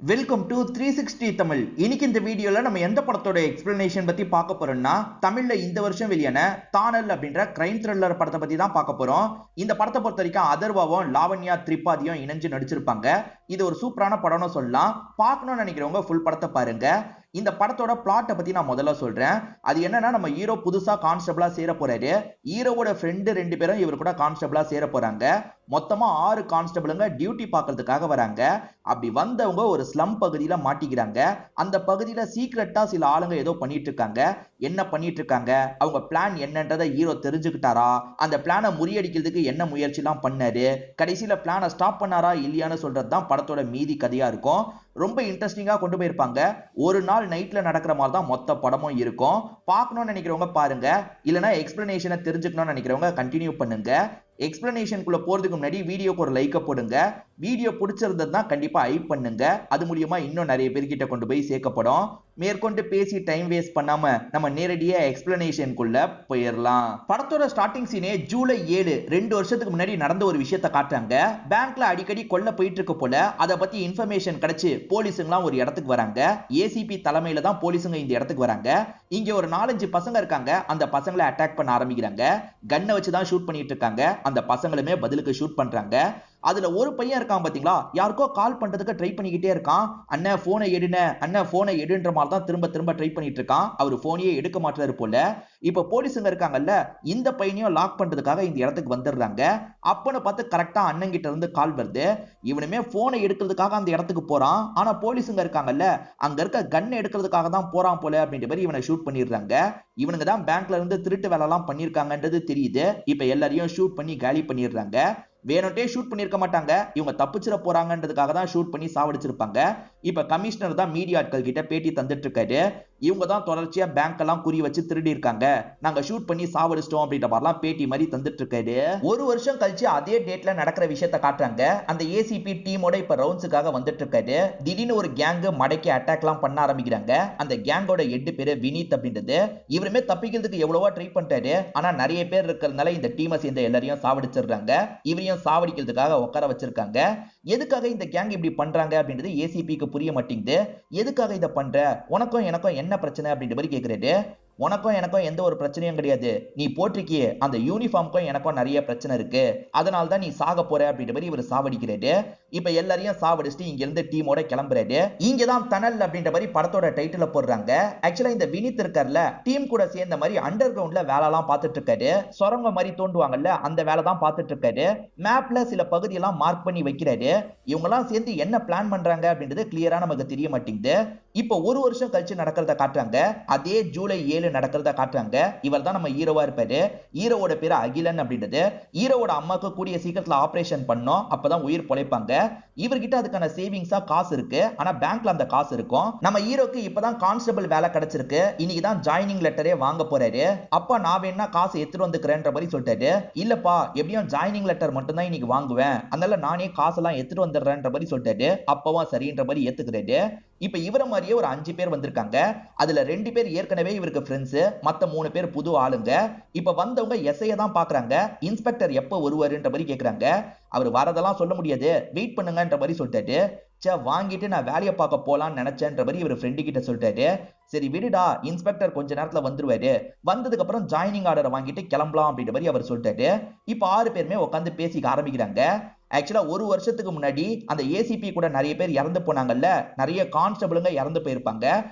Welcome to 360 Tamil. இன்னைக்கு இந்த வீடியோல நம்ம எந்த படத்தோட எக்ஸ்பிளனேஷன் பத்தி பார்க்க போறோம்னா, தமிழ்ல இந்த வருஷம் வெளியான தானல் அப்படின்ற கிரைம் த்ரில்லர் படத்தை பத்தி தான் பார்க்க போறோம். இந்த படத்தை பொறுத்த வரைக்கும் அதர்வாவும் லாவண்யா திரிபாதியும் இணைஞ்சு நடிச்சிருப்பாங்க. இது ஒரு சூப்பரான படம்னு சொல்லலாம். பார்க்கணும்னு நினைக்கிறவங்க ஃபுல் படத்தை பாருங்க. இந்த படத்தோட பிளாட்டை பத்தி நான் முதல்ல சொல்றேன். அது என்னன்னா, நம்ம ஹீரோ புதுசா கான்ஸ்டபிளா சேர போறாரு. ஹீரோவோட ஃப்ரெண்டு 2 பேரும் இவர் கூட கான்ஸ்டபிளா சேர போறாங்க. மொத்தமா 6 கான்ஸ்டபிளுங்க டியூட்டி பார்க்கறதுக்காக வராங்க. அப்படி வந்தவங்க ஒரு ஸ்லம் பகுதியில மாட்டிக்கிறாங்க. அந்த பகுதியில சீக்ரெட்டா சில ஆளுங்க ஏதோ பண்ணிட்டு இருக்காங்க. என்ன பண்ணிட்டு இருக்காங்க, அவங்க பிளான் என்னன்றதை ஹீரோ தெரிஞ்சுக்கிட்டாரா, அந்த பிளானை முறியடிக்கிறதுக்கு என்ன முயற்சி எல்லாம் பண்ணாரு, கடைசியில பிளானை ஸ்டாப் பண்ணாரா இல்லையான்னு சொல்றதுதான் படத்தோட மீதி கதையா இருக்கும். ரொம்ப இன்ட்ரெஸ்டிங்கா கொண்டு போயிருப்பாங்க. ஒரு நாள் நைட்ல நடக்கிற மாதிரி தான் மொத்த படமும் இருக்கும். பார்க்கணும்னு நினைக்கிறவங்க பாருங்க, இல்லைன்னா எக்ஸ்பிளனேஷனை தெரிஞ்சுக்கணும்னு நினைக்கிறவங்க கண்டினியூ பண்ணுங்க. எக்ஸ்பிளனேஷனுக்குள்ள போறதுக்கு முன்னாடி வீடியோக்கு ஒரு லைக்க போடுங்க. வீடியோ பிடிச்சிருந்ததுன்னா கண்டிப்பா ஹைப் பண்ணுங்க. அது மூலியமா இன்னும் நிறைய பேர்கிட்ட கொண்டு போய் சேர்க்கப்படும். மேற்கொண்டு பேசி டைம் வேஸ்ட் பண்ணாம நம்ம நேரடியா எக்ஸ்பிளனேஷனுக்குள்ள போயிடலாம். படத்தோட ஸ்டார்டிங் சீனே ஜூலை 7 2 வருஷத்துக்கு முன்னாடி நடந்த ஒரு விஷயத்தை காட்டுறாங்க. பேங்க்ல அடிக்கடி கொள்ள போயிட்டு இருக்க போல அதை பத்தி இன்ஃபர்மேஷன் கிடைச்சு போலீஸுங்களாம் ஒரு இடத்துக்கு வராங்க. ஏசிபி தலைமையில தான் போலீஸுங்க இந்த இடத்துக்கு வராங்க. இங்க ஒரு 4-5 பசங்க இருக்காங்க. அந்த பசங்களை அட்டாக் பண்ண ஆரம்பிக்கிறாங்க. கன்னை வச்சுதான் ஷூட் பண்ணிட்டு இருக்காங்க. அந்த பசங்களுமே பதிலுக்கு ஷூட் பண்றாங்க. அதுல ஒரு பையன் இருக்கான் பாத்தீங்களா, யாருக்கோ கால் பண்றதுக்கு ட்ரை பண்ணிக்கிட்டே இருக்கான். அண்ணன் போனை எடுன, அண்ணன் போனை எடுன்ற மாதிரி தான் திரும்ப திரும்ப ட்ரை பண்ணிட்டு இருக்கான். அவர் போனையே எடுக்க மாட்டாரு போல. இப்ப போலீஸுங்க இருக்காங்கல்ல, இந்த பையனையும் லாக் பண்றதுக்காக இந்த இடத்துக்கு வந்துடுறாங்க. அப்பன்னு பார்த்து கரெக்டா அண்ணன் கிட்ட இருந்து கால் வருது. இவனுமே போனை எடுக்கிறதுக்காக அந்த இடத்துக்கு போறான். ஆனா போலீஸுங்க இருக்காங்கல்ல, அங்க இருக்க கன் எடுக்கிறதுக்காக தான் போறான் போல அப்படின்ற மாதிரி இவனை ஷூட் பண்ணிடுறாங்க. இவனுங்க தான் பேங்க்ல இருந்து திருட்டு வேலை எல்லாம் பண்ணிருக்காங்கன்றது தெரியுது. இப்ப எல்லாரையும் ஷூட் பண்ணி காலி பண்ணிடுறாங்க. வேணும்ட்டே ஷூட் பண்ணிருக்க மாட்டாங்க, இவங்க தப்பிச்சிட போறாங்கன்றதுக்காக தான் ஷூட் பண்ணி சாவடிச்சிருப்பாங்க. இப்ப கமிஷனர் தான் மீடியா ஆட்கள் கிட்ட பேட்டி தந்துட்டு இருக்காரு. இவங்க தான் தொடர்ச்சியா பேங்க் எல்லாம் குறி வச்சு திருடி இருக்காங்க, நாங்க ஷூட் பண்ணி சாவடிச்சிட்டோம் அப்படின்ற மாதிரிலாம் பேட்டி மாதிரி தந்துட்டு இருக்காரு. ஒரு வருஷம் கழிச்சு அதே டேட்ல நடக்கிற விஷயத்தை காட்டுறாங்க. அந்த ஏசிபி டீமோட இப்ப ரவுண்ட்ஸுக்காக வந்துட்டு இருக்காரு. திடீர்னு ஒரு கேங் மடக்கி அட்டாக் எல்லாம் பண்ண ஆரம்பிக்கிறாங்க. அந்த கேங்கோட 8 பேரு வினீத் அப்படின்றது. இவருமே தப்பிக்கிறதுக்கு எவ்வளவோ ட்ரை பண்றாரு. ஆனா நிறைய பேர் இருக்கிறதுனால இந்த டீமை சேர்ந்த எல்லாரையும் சாவடிச்சிடுறாங்க. இவரையும் சாவடிக்கிறதுக்காக உட்கார வச்சிருக்காங்க. எதுக்காக இந்த கேங் இப்படி பண்றாங்க அப்படின்றது ஏசிபிக்கு புரிய மாட்டேங்குது. எதுக்காக இதை பண்ற, உனக்கும் எனக்கும் என்ன பிரச்சனை அப்படின்ற மாதிரி கேக்குறாரு. உனக்கும் எனக்கும் எந்த ஒரு பிரச்சனையும் கிடையாது, நீ போட்டிருக்கியே அந்த யூனிஃபார்முக்கும் எனக்கும் நிறைய பிரச்சனை இருக்கு, அதனால தான் நீ சாக போற அப்படின்ற மாதிரி இவர் சாவடிக்கிறாரு. இப்ப எல்லாரையும் சாவடிச்சுட்டு இங்க இருந்து டீமோட கிளம்புறாரு. இங்கதான் தனல் அப்படின்ற மாதிரி படத்தோட டைட்டில போடுறாங்க. ஆக்சுவலா இந்த வினித் இருக்கார்ல, டீம் கூட சேர்ந்த மாதிரி அண்டர் கிரவுண்ட்ல வேலை எல்லாம் பார்த்துட்டு இருக்காரு. சொரங்க மாதிரி தோண்டுவாங்கல்ல, அந்த வேலை தான் பார்த்துட்டு இருக்காரு. மேப்ல சில பகுதியெல்லாம் மார்க் பண்ணி வைக்கிறாரு. இவங்க எல்லாம் சேர்ந்து என்ன பிளான் பண்றாங்க அப்படின்றது கிளியரா நமக்கு தெரிய மாட்டேங்குது. இப்ப ஒரு வருஷம் கழிச்சு நடக்கிறத காட்டுறாங்க. அதே ஜூலை 7 நடக்கிறத காட்டுறாங்க. இவர் தான் நம்ம ஹீரோவா இருப்பாரு. ஹீரோவோட பேரு அகிலன் அப்படின்றது. ஹீரோவோட அம்மாக்கு கூடிய சீக்கிரத்துல ஆபரேஷன் பண்ணோம், அப்பதான் உயிர் பொழைப்பாங்க. இவர்கிட்ட அதுக்கான சேவிங்ஸா காசு இருக்கு. ஆனா பேங்க்ல அந்த காசு இருக்கும். நம்ம ஹீரோக்கு இப்பதான் கான்ஸ்டபிள் வேலை கிடைச்சிருக்கு. இன்னைக்கு தான் ஜாயினிங் லெட்டரே வாங்க போறாரு. அப்பா நான் வேணா காசு எடுத்துட்டு வந்துக்கிறேன்ற மாதிரி சொல்லிட்டாரு. இல்லப்பா, எப்படியும் ஜாயினிங் லெட்டர் மட்டும் தான் இன்னைக்கு வாங்குவேன், அதனால நானே காசெல்லாம் எடுத்துட்டு வந்துடுறேன்ற மாதிரி சொல்லிட்டாரு. அப்பவும் சரின்ற மாதிரி ஏத்துக்கிறாரு. இப்ப இவர மாதிரியே ஒரு 5 பேர் வந்திருக்காங்க. அதுல 2 பேர் ஏற்கனவே இவருக்கு ஃப்ரெண்ட்ஸ், மத்த 3 பேர் புது ஆளுங்க. இப்ப வந்தவங்க எஸ்ஐய தான் பாக்குறாங்க. இன்ஸ்பெக்டர் எப்ப வருவாருன்ற மாதிரி கேக்குறாங்க. அவர் வரதெல்லாம் சொல்ல முடியாது, வெயிட் பண்ணுங்கன்ற மாதிரி சொல்லிட்டாரு. வாங்கிட்டு நான் வேலையை பார்க்க போலான்னு நினைச்சேன்ற மாதிரி இவர் ஃப்ரெண்டு கிட்ட சொல்லிட்டாரு. சரி விடுடா, இன்ஸ்பெக்டர் கொஞ்ச நேரத்துல வந்துருவாரு, வந்ததுக்கு அப்புறம் ஜாயினிங் ஆர்டரை வாங்கிட்டு கிளம்பலாம் அப்படின்ற மாதிரி அவர் சொல்லிட்டாரு. இப்ப 6 பேருமே உட்காந்து பேசிக்க ஆரம்பிக்கிறாங்க. ஆக்சுவலா ஒரு வருஷத்துக்கு முன்னாடி அந்த ஏசிபி கூட நிறைய பேர் இறந்து போனாங்கல்ல, நிறைய கான்ஸ்டபிளுங்க இறந்து போயிருப்பாங்க.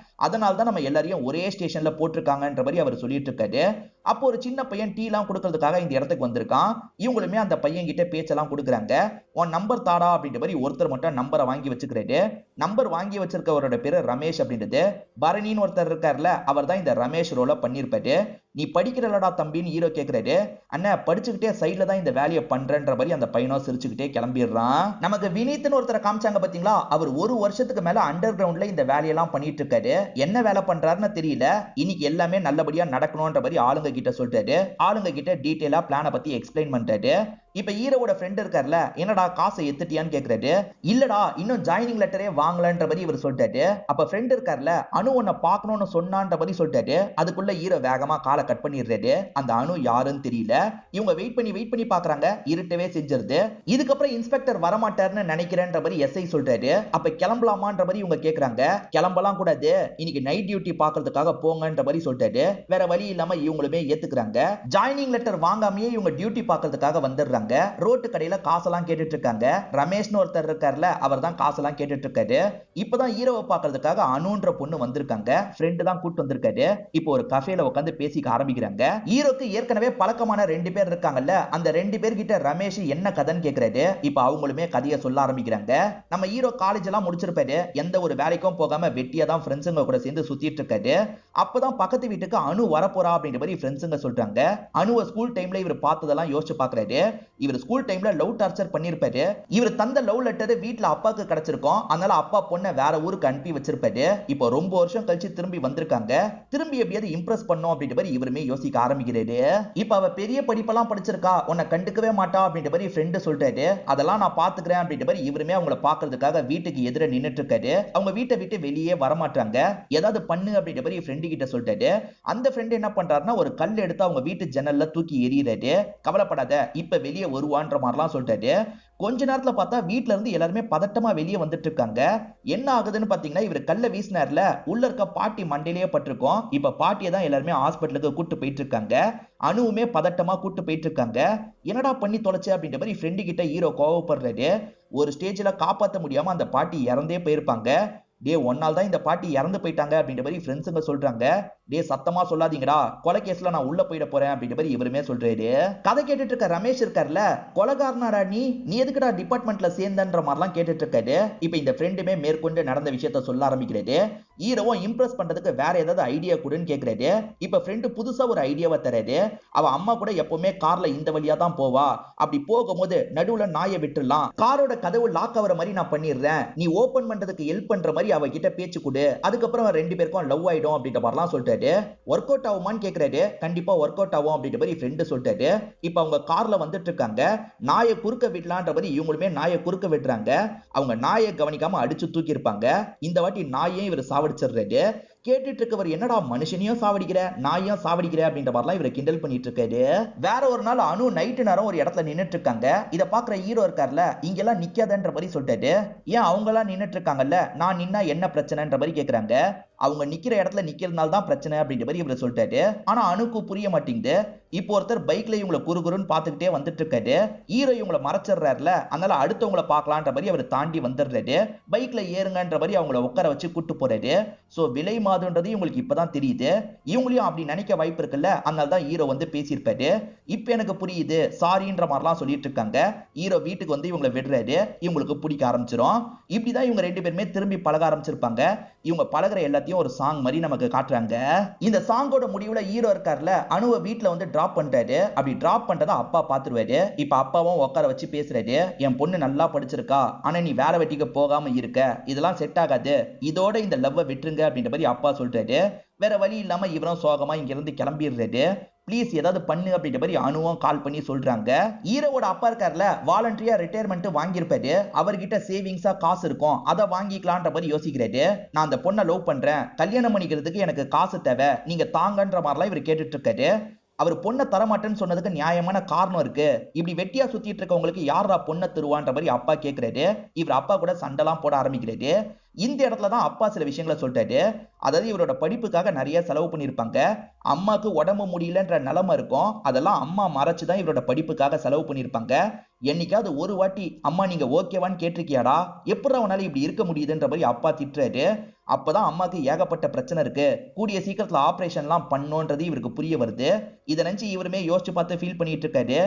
அதனால தான் நம்ம எல்லாரையும் ஒரே ஸ்டேஷன்ல போட்டிருக்காங்கன்ற மாதிரி அவர் சொல்லிட்டு இருக்காரு. அப்போ ஒரு சின்ன பையன் டீ எல்லாம் கொடுக்கறதுக்காக இந்த இடத்துக்கு வந்திருக்கான். இவங்களுமே அந்த பையன் கிட்ட பேச்செல்லாம் கொடுக்குறாங்க. உன் நம்பர் தாடா அப்படின்ற மாதிரி ஒருத்தர் மட்டும் நம்பரை வாங்கி வச்சுக்கிறாரு. நம்பர் வாங்கி வச்சிருக்கவரோட பேரு ரமேஷ் அப்படின்றது. பரணின்னு ஒருத்தர் இருக்காருல்ல, அவர் தான் இந்த ரமேஷ் ரோல பண்ணிருப்பாரு. நீ படிக்கிறலடா தம்பின்னு ஹீரோ கேக்குறாரு. அண்ணன் படிச்சுக்கிட்டே சைட்ல தான் இந்த வேலையை பண்றன்ற மாதிரி அந்த பையனோ சிரிச்சுக்கிட்டே கிளம்பிடுறான். நமக்கு வினீத்னு ஒருத்தரை காமிச்சாங்க பாத்தீங்களா, அவர் ஒரு வருஷத்துக்கு மேல அண்டர் கிரவுண்ட்ல இந்த வேலையெல்லாம் பண்ணிட்டு இருக்காரு. என்ன வேலை பண்றாருன்னு தெரியல. இன்னைக்கு எல்லாமே நல்லபடியா நடக்கணும்ன்ற மாதிரி ஆளுங்க கிட்ட சொல்றாரு. ஆளுங்க கிட்ட டீடைலா பிளானை பத்தி எக்ஸ்பிளைன் பண்றாரு. இப்ப ஹீரோவோட ஃப்ரெண்ட் இருக்கார்ல, என்னடா காசை எத்துட்டியான்னு கேக்குறாரு. இல்லடா இன்னும் ஜாயினிங் லெட்டரே வாங்கலன்ற மாதிரி இவர் சொல்லிட்டாரு. அப்ப ஃப்ரெண்ட் இருக்கார்ல, அனு உன்னை பார்க்கணும்னு சொன்னான்ற மாதிரி சொல்லிட்டாரு. அதுக்குள்ள ஹீரோ வேகமா காலை கட் பண்ணிடுறாரு. அந்த அனு யாருன்னு தெரியல. இவங்க வெயிட் பண்ணி பாக்குறாங்க, இருட்டவே செஞ்சிருது. இதுக்கப்புறம் இன்ஸ்பெக்டர் வரமாட்டாருன்னு நினைக்கிறேன்ற மாதிரி எஸ்ஐ சொல்றாரு. அப்ப கிளம்பலாமான்ற மாதிரி இவங்க கேக்குறாங்க. கிளம்பலாம் கூடாது, இன்னைக்கு நைட் டியூட்டி பாக்குறதுக்காக போங்கன்ற மாதிரி சொல்லிட்டாரு. வேற வழி இல்லாம இவங்களுமே ஏத்துக்கிறாங்க. ஜாயினிங் லெட்டர் வாங்காமயே இவங்க டியூட்டி பாக்குறதுக்காக வந்துடுறாங்க. ரோட்டு கடையில காசெல்லாம் கேட்டுட்டு இருக்காங்க. ரமேஷ்னு ஒருத்தர் இருக்கார்ல, அவர் தான் காசெல்லாம் கேட்டுட்டு இருக்காரு. இப்பதான் ஹீரோவை பாக்குறதுக்காக அனுன்ற பொண்ணு வந்திருக்காங்க. ஃப்ரெண்ட் தான் கூட்டு வந்திருக்காரு. இப்போ ஒரு கஃபேல உட்காந்து பேசிக்க ஆரம்பிக்கிறாங்க. ஹீரோக்கு ஏற்கனவே பழக்கமான 2 பேர் இருக்காங்கல்ல, அந்த 2 பேர்கிட்ட ரமேஷ் என்ன கதைன்னு கேக்குறாரு. இப்போ அவங்களுமே கதையை சொல்ல ஆரம்பிக்கிறாங்க. நம்ம ஹீரோ காலேஜ் எல்லாம் முடிச்சிருப்பாரு. எந்த ஒரு வேலைக்கும் போகாம வெட்டியா தான் ஃப்ரெண்ட்ஸுங்க கூட சேர்ந்து சுத்திட்டு இருக்காரு. அப்பதான் பக்கத்து வீட்டுக்கு அனு வரப்போறா அப்படின்ற மாதிரி ஃப்ரெண்ட்ஸுங்க சொல்றாங்க. அனுவை ஸ்கூல் டைம்ல இவர் பார்த்ததெல்லாம் யோசிச்சு பாக்குறாரு. இவர் ஸ்கூல் டைம்ல லவ் டார்ச்சர் பண்ணிருப்பாரு. இவர் தந்த லவ் லெட்டர் வீட்ல அப்பாக்கு கிடைச்சிருக்கும். அதனால அப்பா பொண்ணை வேற ஊருக்கு அனுப்பி வச்சிருப்பாரு. இப்போ ரொம்ப வருஷம் கழிச்சு திரும்பி வந்திருக்காங்க. திரும்பி எப்படியாவது இம்ப்ரெஸ் பண்ணும் அப்படின்ற மாதிரி இவருமே யோசிக்க ஆரம்பிக்கிறாரு. இப்ப அவ பெரிய படிப்பெல்லாம் படிச்சிருக்கா, உன்னை கண்டுக்கவே மாட்டா அப்படின்ற மாதிரி ஃப்ரெண்ட் சொல்றாரு. அதெல்லாம் நான் பாத்துக்கிறேன் அப்படின்ற மாதிரி இவருமே அவங்கள பாக்குறதுக்காக வீட்டுக்கு எதிர நின்னுட்டு இருக்காரு. அவங்க வீட்டை விட்டு வெளியே வரமாட்டாங்க. ஏதாவது பண்ணு அப்படின்ற மாதிரி ஃப்ரெண்டு கிட்ட சொல்லிட்டாரு. அந்த ஃப்ரெண்ட் என்ன பண்றாருன்னா, ஒரு கல் எடுத்து அவங்க வீட்டு ஜன்னல்ல தூக்கி எறியறாரு. கவலைப்படாத, இப்ப வெளியே வருவான்ற மாதிரிலாம் சொல்லிட்டாரு. கொஞ்ச நேரத்துல பார்த்தா வீட்ல இருந்து எல்லாருமே பதட்டமா வெளியே வந்துட்டு இருக்காங்க. என்ன ஆகுதுன்னு பாத்தீங்கன்னா, இவர் கல்ல வீசினார்ல, உள்ள இருக்க பாட்டி மண்டையிலேயே பட்டிருக்கும். இப்ப பாட்டியை தான் எல்லாருமே ஹாஸ்பிட்டலுக்கு கூட்டு போயிட்டு இருக்காங்க. அனுவுமே பதட்டமா கூட்டு போயிட்டு இருக்காங்க. என்னடா பண்ணி தொலைச்ச அப்படின்ற மாதிரி ஃப்ரெண்டு கிட்ட ஹீரோ கோவப்படுறாரு. ஒரு ஸ்டேஜ்ல காப்பாற்ற முடியாம அந்த பாட்டி இறந்தே போயிருப்பாங்க. டே ஒன்னால தான் இந்த பாட்டி இறந்து போயிட்டாங்க அப்படின்ற மாதிரி ஃப்ரெண்ட்ஸுங்க சொல்றாங்க. டே சத்தமா சொல்லாதீங்கடா, கொலை கேஸ்ல நான் உள்ள போயிட போறேன் அப்படின்ற மாதிரி இவருமே சொல்றாரு. கதை கேட்டுட்டு இருக்க ரமேஷ் இருக்கார்ல, கொலைகாரனாடா நீ எதுக்குடா டிபார்ட்மெண்ட்ல சேர்ந்தன்ற மாதிரிலாம் கேட்டுட்டு இருக்காரு. இப்ப இந்த ஃப்ரெண்டுமே மேற்கொண்டு நடந்த விஷயத்த சொல்ல ஆரம்பிக்கிறாரு. ஹீரோவும் இம்ப்ரெஸ் பண்றதுக்கு வேற ஏதாவது ஐடியா கொடுன்னு கேக்குறாரு. இப்ப ஃப்ரெண்டு புதுசா ஒரு ஐடியாவை தராரு. அவ அம்மா கூட எப்பவுமே கார்ல இந்த வழியா தான் போவா. அப்படி போகும்போது நடுவுல நாயை விட்டுலாம், காரோட கதவு லாக் ஆகிற மாதிரி நான் பண்ணிடுறேன், நீ ஓபன் பண்றதுக்கு ஹெல்ப் பண்ற மாதிரி அவகிட்ட பேச்சு கொடு, அதுக்கப்புறம் 2 பேருக்கும் லவ் ஆயிடும் அப்படின்ற மாதிரிலாம் சொல்லிட்டாரு. ஒர்க் அவுட் ஆகுமான்னு கேக்குறாரு. கண்டிப்பா ஒர்க் அவுட் ஆகும் அப்படின்ற மாதிரி ஃப்ரெண்டு சொல்லிட்டாரு. இப்ப அவங்க கார்ல வந்துட்டு இருக்காங்க. நாயை குறுக்க விடலான்ற மாதிரி இவங்களுமே நாயை குறுக்க விடுறாங்க. அவங்க நாயை கவனிக்காம அடிச்சு தூக்கி இருப்பாங்க. இந்த வாட்டி நாயையும் இவர் சாவடிச்சிடுறாரு. கேட்டுட்டு இருக்கவர், என்னடா மனுஷனையும் சாவடிக்கிற நாயையும் சாவடிக்கிற அப்படின்ற மாதிரிலாம் இவரை கிண்டல் பண்ணிட்டு இருக்காரு. வேற ஒரு நாள் அனு நைட்டு நேரம் ஒரு இடத்துல நின்னுட்டு இருக்காங்க. இத பாக்குற ஹீரோ இருக்கார்ல, இங்கெல்லாம் நிக்காதன்ற மாதிரி சொல்லிட்டாரு. ஏன் அவங்க எல்லாம் நின்னுட்டு இருக்காங்கல்ல, நான் நின்னா என்ன பிரச்சனைன்ற மாதிரி கேக்குறாங்க. அவங்க நிக்கிற இடத்துல நிக்கிறதுனால தான் பிரச்சனை அப்படின்ற மாதிரி இவரை சொல்லிட்டாரு. ஆனா அனுக்கு புரிய மாட்டேங்குது. இப்போ ஒருத்தர் பைக்ல இவங்களை குறுகுறுன்னு பாத்துக்கிட்டே வந்துட்டு இருக்காரு. ஹீரோ இவங்களை மறைச்சிடுறாருல, அதனால அடுத்தவங்களை பார்க்கலான்ற மாதிரி அவர் தாண்டி வந்துடுறாரு. பைக்ல ஏறுங்கன்ற மாதிரி அவங்கள உட்கார வச்சு கூட்டு போறாரு. சோ விலை மாதுன்றது இவங்களுக்கு இப்பதான் தெரியுது. இவங்களையும் அப்படி நினைக்க வாய்ப்பு இருக்குல்ல, அதனால தான் ஹீரோ வந்து பேசியிருப்பாரு. இப்ப எனக்கு புரியுது சாரின்ற மாதிரிலாம் சொல்லிட்டு இருக்காங்க. ஹீரோ வீட்டுக்கு வந்து இவங்களை விடுறாரு. இவங்களுக்கு பிடிக்க ஆரம்பிச்சிடும். இப்படிதான் இவங்க 2 பேருமே திரும்பி பழக ஆரம்பிச்சிருப்பாங்க. இவங்க பழகிற எல்லாத்தையும் ஒரு சாங் மாதிரி நமக்கு காட்டுறாங்க. இந்த சாங்கோட முடிவுல ஹீரோ இருக்கார்ல, அனுவை வீட்டுல வந்து டிராப் பண்றாரு. அப்படி டிராப் பண்றத அப்பா பாத்துருவாரு. இப்ப அப்பாவும் உட்கார வச்சு பேசுறாரு. என் பொண்ணு நல்லா படிச்சிருக்கா, ஆனா நீ வேலை வெட்டிக்கு போகாம இருக்க, இதெல்லாம் செட் ஆகாது, இதோட இந்த லவ்வை விட்டுருங்க அப்படின்ற மாதிரி அப்பா சொல்றாரு. வேற வழி இல்லாம இவரும் சோகமா இங்க இருந்து கிளம்பிடுறாரு. ப்ளீஸ் ஏதாவது பண்ணு அப்படின்ற மாதிரி அனுவும் கால் பண்ணி சொல்றாங்க. ஹீரோவோட அப்பா இருக்கார்ல, வாலண்டரியா ரிட்டையர்மெண்ட் வாங்கியிருப்பாரு. அவர்கிட்ட சேவிங்ஸா காசு இருக்கும், அதை வாங்கிக்கலான்ற மாதிரி யோசிக்கிறாரு. நான் அந்த பொண்ணை லவ் பண்றேன், கல்யாணம் பண்ணிக்கிறதுக்கு எனக்கு காசு தேவை, நீங்க தாங்கன்ற மாதிரிலாம் இவர் கேட்டுட்டு இருக்காரு. அவர் பொண்ணை தரமாட்டேன்னு சொன்னதுக்கு நியாயமான காரணம் இருக்கு. இப்படி வெட்டியா சுத்திட்டு இருக்கவங்களுக்கு யாரா பொண்ணை தருவான்ற மாதிரி அப்பா கேட்கிறாரு. இவர் அப்பா கூட சண்டைலாம் போட ஆரம்பிக்கிறாரு. இந்த இடத்துல தான் அப்பா சில விஷயங்களை சொல்லிட்டாரு. அதாவது இவரோட படிப்புக்காக நிறைய செலவு பண்ணியிருப்பாங்க. அம்மாக்கு உடம்பு முடியலன்ற நிலைமை இருக்கும், அதெல்லாம் அம்மா மறைச்சுதான் இவரோட படிப்புக்காக செலவு பண்ணியிருப்பாங்க. என்னைக்காவது ஒரு வாட்டி அம்மா நீங்க ஓகேவான்னு கேட்டிருக்கியாடா, எப்படி அவனால இப்படி இருக்க முடியுதுன்ற மாதிரி அப்பா திட்டுறாரு. அப்பதான் அம்மாக்கு ஏகப்பட்ட பிரச்சனை இருக்கு, கூடிய சீக்கிரத்துல ஆபரேஷன்லாம் பண்ணோன்றது இவருக்கு புரிய வருது. இதை நினைச்சு இவருமே யோசிச்சு பார்த்து ஃபீல் பண்ணிட்டு இருக்காரு.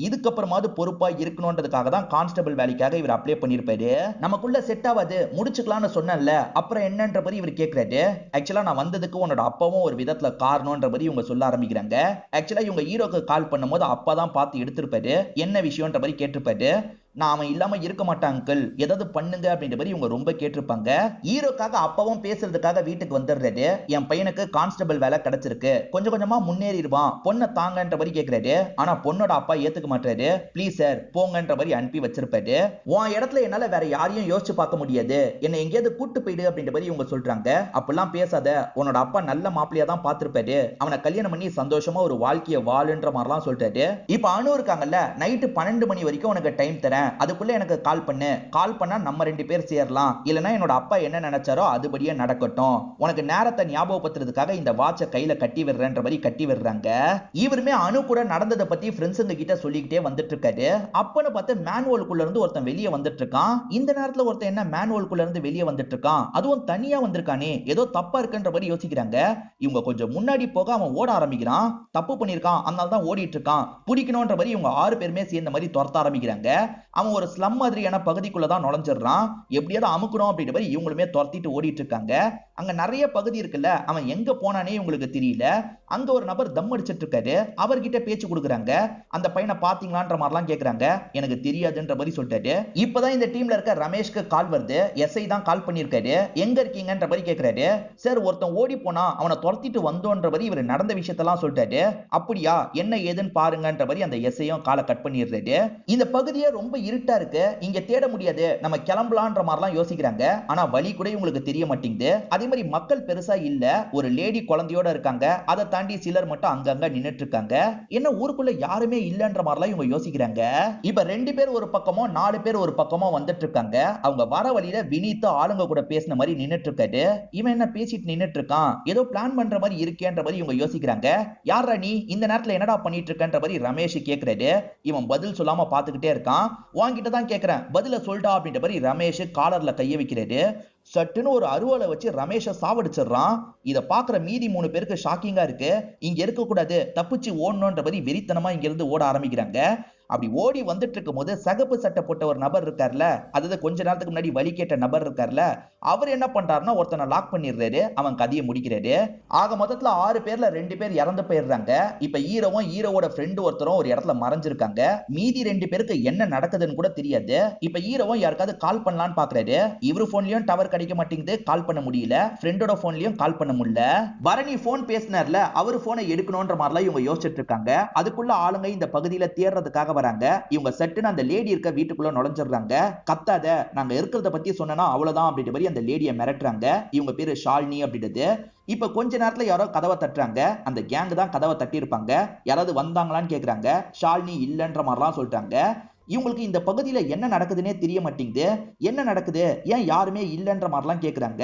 இதுக்கப்புறமாவது பொறுப்பா இருக்கணும்ன்றதுக்காக தான் கான்ஸ்டபிள் வேலைக்காக இவர் அப்ளை பண்ணிருப்பாரு. நமக்குள்ள செட் ஆகாது, முடிச்சுக்கலாம்னு சொன்னேன்ல, அப்புறம் என்னன்ற மாதிரி இவர் கேட்கிறாரு. ஆக்சுவலா நான் வந்ததுக்கு உன்னோட அப்பாவும் ஒரு விதத்துல காரணம்ன்ற மாதிரி இவங்க சொல்ல ஆரம்பிக்கிறாங்க. ஆக்சுவலா இவங்க ஹீரோக்கு கால் பண்ணும்போது அப்பா தான் பார்த்து எடுத்திருப்பாரு. என்ன விஷயம்ன்ற மாதிரி கேட்டிருப்பாரு. நான் அவன் இல்லாம இருக்க மாட்டான் அங்கிள், ஏதாவது பண்ணுங்க அப்படின்ற மாதிரி இவங்க ரொம்ப கேட்டிருப்பாங்க. ஹீரோக்காக அப்பவும் பேசுறதுக்காக வீட்டுக்கு வந்துடுறாரு. என் பையனுக்கு கான்ஸ்டபிள் வேலை கிடைச்சிருக்கு, கொஞ்சம் கொஞ்சமா முன்னேறிடுவான், பொண்ணை தாங்கன்ற மாதிரி கேட்கிறாரு. ஆனா பொண்ணோட அப்பா ஏத்துக்க மாட்டாரு. ப்ளீஸ் சார் போங்கன்ற மாதிரி அனுப்பி வச்சிருப்பாரு. உன் இடத்துல என்னால வேற யாரையும் யோசிச்சு பார்க்க முடியாது, என்ன எங்கேயாவது கூட்டு போயிடு அப்படின்ற மாதிரி இவங்க சொல்றாங்க. அப்படிலாம் பேசாத, உன்னோட அப்பா நல்ல மாப்பிளையா தான் பார்த்திருப்பாரு, அவனை கல்யாணம் பண்ணி சந்தோஷமா ஒரு வாழ்க்கைய வாழுன்ற மாதிரிலாம் சொல்லிட்டாரு. இப்ப அனு இருக்காங்கல்ல, நைட்டு 12 மணி வரைக்கும் உனக்கு டைம் தரேன், அதுக்குள்ள எனக்கு கால் பண்ணு, கால் பண்ணா நம்ம 2 பேர் சேரலாம், இல்லனா என்னோட அப்பா என்ன நினைச்சாரோ அதுபடியே நடக்கட்டும், உனக்கு நேரத்தை ஞாபகப்படுத்துறதுக்காக இந்த வாட்சை கையில கட்டி விடுறேன்ற மாதிரி கட்டி விடுறாங்க. இவருமே அனு கூட நடந்ததை பத்தி ஃப்ரெண்ட்ஸுங்க கிட்ட சொல்லிக்கிட்டே வந்துட்டு இருக்காரு. அப்பன்னு பார்த்து மேனுவலுக்குள்ள இருந்து ஒருத்தன் வெளியே வந்துட்டு இருக்கான். இந்த நேரத்துல ஒருத்தன் என்ன மேனுவலுக்குள்ள இருந்து வெளியே வந்துட்டு இருக்கான், அதுவும் தனியா வந்திருக்கானே, ஏதோ தப்பா இருக்குன்ற மாதிரி யோசிக்கிறாங்க. இவங்க கொஞ்சம் முன்னாடி போக அவன் ஓட ஆரம்பிக்கிறான். தப்பு பண்ணிருக்கான், அதனால தான் ஓடிட்டு இருக்கான், பிடிக்கணும்ன்ற மாதிரி இவங்க 6 பேருமே சேர்ந்த மாதிரி துரத்த ஆரம்பிக்கிறாங்க. அவன் ஒரு ஸ்லம் மாதிரியான பகுதிக்குள்ள தான் நுழைஞ்சிடறான். எப்படியாவது அமுக்கணும் அப்படின்ற மாதிரி இவங்களுமே துரத்திட்டு ஓடிட்டு இருக்காங்க. அங்க நிறைய பகுதி இருக்குல்ல, அவன் எங்க போனானே இவங்களுக்கு தெரியல. அங்க ஒரு நபர் தம் அடிச்சிட்டு இருக்காரு, அவர்கிட்ட பேச்சு கொடுக்குறாங்க. அந்த பையனை பாத்தீங்களான்ற மாதிரிலாம் கேக்குறாங்க. எனக்கு தெரியாதுன்ற மாதிரி சொல்லிட்டாரு. இப்பதான் இந்த டீம்ல இருக்க ரமேஷ்க்கு கால் வருது. எஸ்ஐ தான் கால் பண்ணிருக்காரு. எங்க இருக்கீங்கன்ற மாதிரி கேக்குறாரு. சார் ஒருத்தன் ஓடி போனா அவனை துரத்திட்டு வந்தோன்ற மாதிரி இவர் நடந்த விஷயத்தெல்லாம் சொல்லிட்டாரு. அப்படியா, என்ன ஏதுன்னு பாருங்கன்ற மாதிரி அந்த எஸ்ஐயும் காலை கட் பண்ணிடுறாரு. இந்த பகுதியே ரொம்ப இருட்டா இருக்கு, இங்க தேட முடியாது, நம்ம கிளம்பலான்ற மாதிரிலாம் யோசிக்கிறாங்க. ஆனா வழி கூட இவங்களுக்கு தெரிய மாட்டேங்குது. அதே மாதிரி மக்கள் பெருசா இல்ல, ஒரு லேடி குழந்தையோட இருக்காங்க. அதை தாண்டி சிலர் மட்டும் அங்கங்க நின்னுட்டு இருக்காங்க. என்ன ஊருக்குள்ள யாருமே இல்லன்ற மாதிரிலாம் இவங்க யோசிக்கிறாங்க. இப்ப 2 பேர் ஒரு பக்கமோ 4 பேர் ஒரு பக்கமோ வந்துட்டு இருக்காங்க. அவங்க வர வழியில வினீத் ஆளுங்க கூட பேசின மாதிரி நின்னுட்டு இருக்காரு. இவன் என்ன பேசிட்டு நின்னுட்டு இருக்கான், ஏதோ பிளான் பண்ற மாதிரி இருக்கேன்ற மாதிரி இவங்க யோசிக்கிறாங்க. யாரா நீ, இந்த நேரத்துல என்னடா பண்ணிட்டு இருக்கன்ற மாதிரி ரமேஷ் கேக்குறாரு. இவன் பதில் சொல்லாம பாத்துக்கிட்டே இருக்கான். வாங்கிட்டு தான் கேக்குறேன், பதில சொல்டா அப்படின்ற மாதிரி ரமேஷ் காலர்ல கைய வைக்கிறாரு. சட்டுன்னு ஒரு அருவாளை வச்சு ரமேஷை சாவடிச்சிடறான். இதை பாக்குற மீதி 3 பேருக்கு ஷாக்கிங்கா இருக்கு. இங்க இருக்க கூடாது, தப்பிச்சு ஓடணும்ன்ற மாதிரி வெறித்தனமா இங்க இருந்து ஓட ஆரம்பிக்கிறாங்க. அப்படி ஓடி வந்துட்டு இருக்கும் போது சகப்பு சட்டை போட்ட ஒரு நபர் இருக்கார்ல, அதாவது கொஞ்ச நேரத்துக்கு முன்னாடி வழி கேட்ட நபர் இருக்கார்ல, அவர் என்ன பண்றாருன்னா ஒருத்தனை லாக் பண்ணிடுறாரு. அவன் கதையை முடிக்கிறாரு. ஆக மொத்தத்துல 6 பேர்ல 2 பேர் இறந்து போயிடுறாங்க. இப்ப ஹீரோவும் ஹீரோவோட ஃப்ரெண்டு ஒருத்தரும் ஒரு இடத்துல மறைஞ்சிருக்காங்க. மீதி 2 பேருக்கு என்ன நடக்குதுன்னு கூட தெரியாது. இப்ப ஹீரோவும் யாருக்காவது கால் பண்ணலான்னு பாக்குறாரு. இவரு போன்லயும் டவர் கிடைக்க மாட்டேங்குது, கால் பண்ண முடியல. ஃப்ரெண்டோட போன்லயும் கால் பண்ண முடியல. பரணி போன் பேசினார்ல, அவரு போனை எடுக்கணும்ன்ற மாதிரிலாம் இவங்க யோசிச்சுட்டு இருக்காங்க. அதுக்குள்ள ஆளுங்க இந்த பகுதியில தேடுறதுக்காக வராங்க. இவங்க சட்டுன்னு அந்த லேடி இருக்க வீட்டுக்குள்ள நுழைஞ்சிடுறாங்க. கத்தாத, நாங்க இருக்கிறத பத்தி சொன்னா அவ்வளவுதான் அப்படின்ற மாதிரி அந்த லேடியை மிரட்டுறாங்க. இவங்க பேரு ஷாலினி அப்படின்றது. இப்ப கொஞ்ச நேரத்துல யாரோ கதவை தட்டுறாங்க. அந்த கேங் தான் கதவை தட்டி இருப்பாங்க. யாராவது வந்தாங்களான்னு கேக்குறாங்க. ஷாலினி இல்லன்ற மாதிரிலாம் சொல்லிட்டாங்க. இவங்களுக்கு இந்த பகுதியில என்ன நடக்குதுன்னே தெரிய மாட்டேங்குது. என்ன நடக்குது, ஏன் யாருமே இல்லன்ற மாதிரிலாம் கேக்குறாங்க.